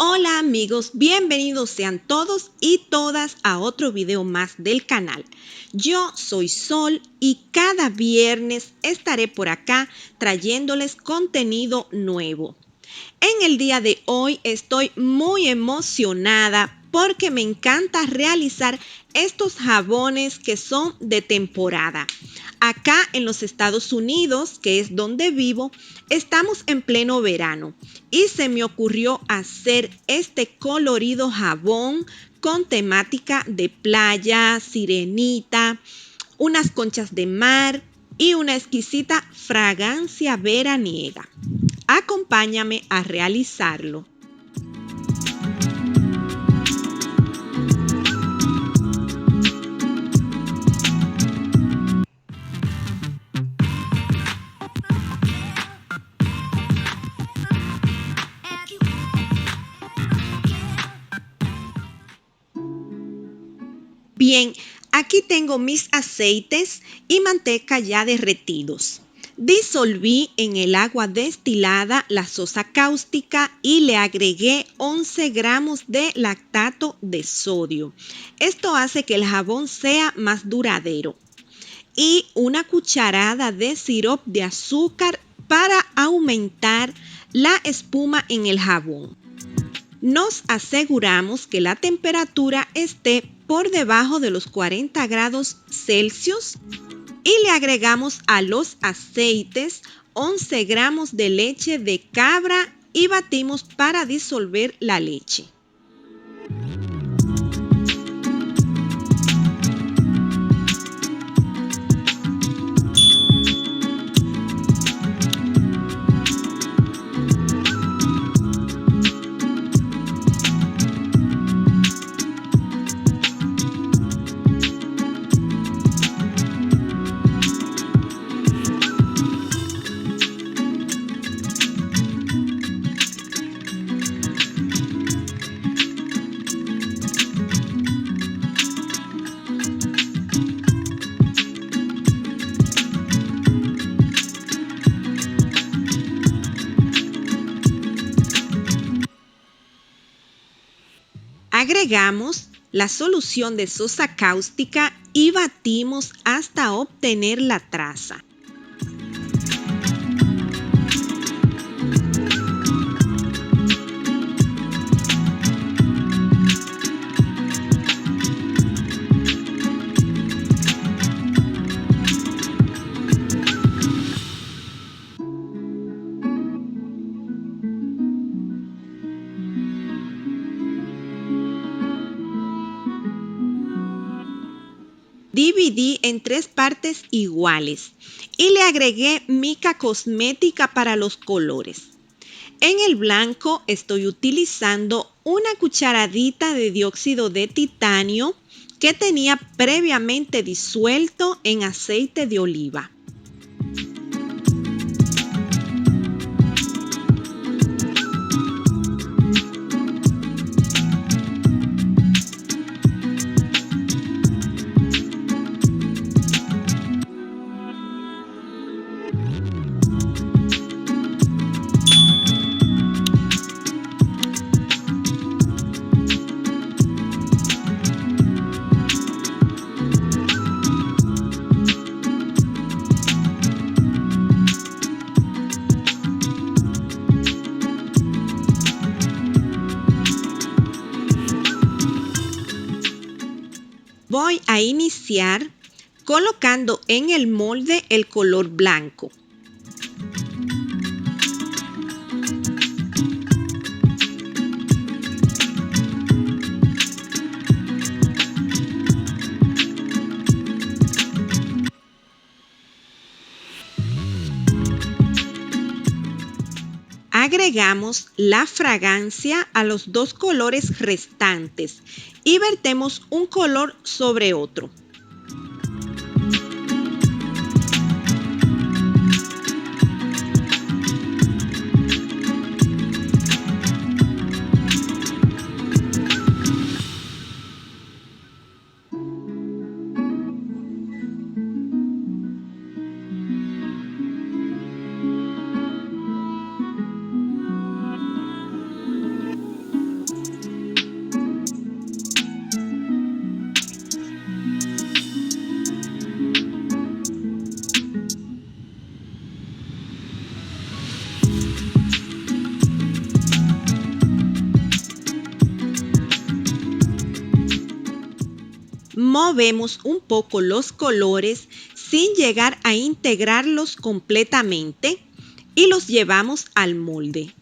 Hola amigos, bienvenidos sean todos y todas a otro video más del canal. Yo soy Sol y cada viernes estaré por acá trayéndoles contenido nuevo. En el día de hoy estoy muy emocionada porque me encanta realizar estos jabones que son de temporada. Acá en los Estados Unidos, que es donde vivo, estamos en pleno verano y se me ocurrió hacer este colorido jabón con temática de playa, sirenita, unas conchas de mar y una exquisita fragancia veraniega. Acompáñame a realizarlo. Bien, aquí tengo mis aceites y manteca ya derretidos. Disolví en el agua destilada la sosa cáustica y le agregué 11 gramos de lactato de sodio. Esto hace que el jabón sea más duradero. Y una cucharada de sirope de azúcar para aumentar la espuma en el jabón. Nos aseguramos que la temperatura esté por debajo de los 40 grados Celsius y le agregamos a los aceites 11 gramos de leche de cabra y batimos para disolver la leche. Agregamos la solución de sosa cáustica y batimos hasta obtener la traza. Dividí en 3 partes iguales y le agregué mica cosmética para los colores. En el blanco estoy utilizando una cucharadita de dióxido de titanio que tenía previamente disuelto en aceite de oliva. Voy a iniciar colocando en el molde el color blanco. Agregamos la fragancia a los 2 colores restantes y vertemos un color sobre otro. movemos un poco los colores sin llegar a integrarlos completamente y los llevamos al molde.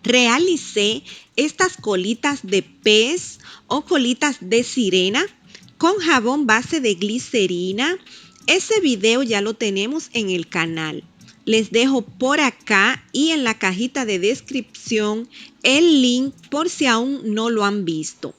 Realicé estas colitas de pez o colitas de sirena con jabón base de glicerina. Ese video ya lo tenemos en el canal. Les dejo por acá y en la cajita de descripción el link por si aún no lo han visto.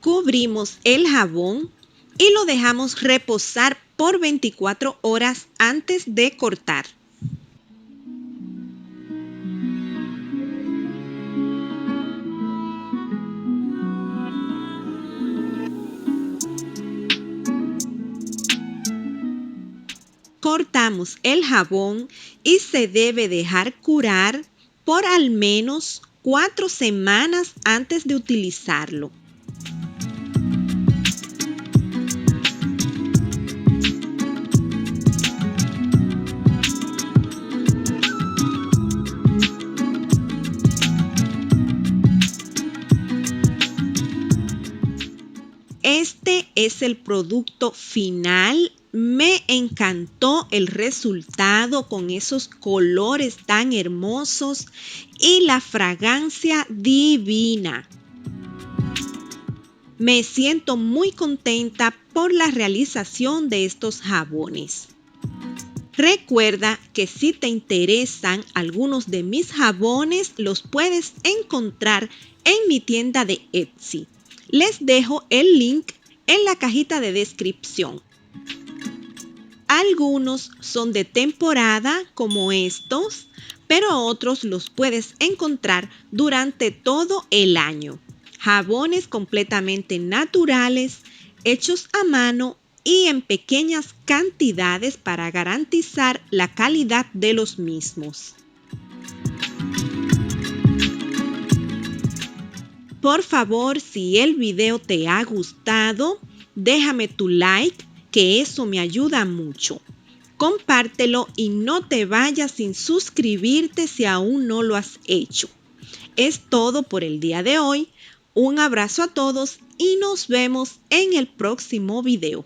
Cubrimos el jabón y lo dejamos reposar por 24 horas antes de cortar. Cortamos el jabón y se debe dejar curar por al menos 4 semanas antes de utilizarlo. Este es el producto final. Me encantó el resultado con esos colores tan hermosos y la fragancia divina. Me siento muy contenta por la realización de estos jabones. Recuerda que si te interesan algunos de mis jabones, los puedes encontrar en mi tienda de Etsy. Les dejo el link en la cajita de descripción. Algunos son de temporada como estos, pero otros los puedes encontrar durante todo el año. Jabones completamente naturales, hechos a mano y en pequeñas cantidades para garantizar la calidad de los mismos. Por favor, si el video te ha gustado, déjame tu like que eso me ayuda mucho. Compártelo y no te vayas sin suscribirte si aún no lo has hecho. Es todo por el día de hoy. Un abrazo a todos y nos vemos en el próximo video.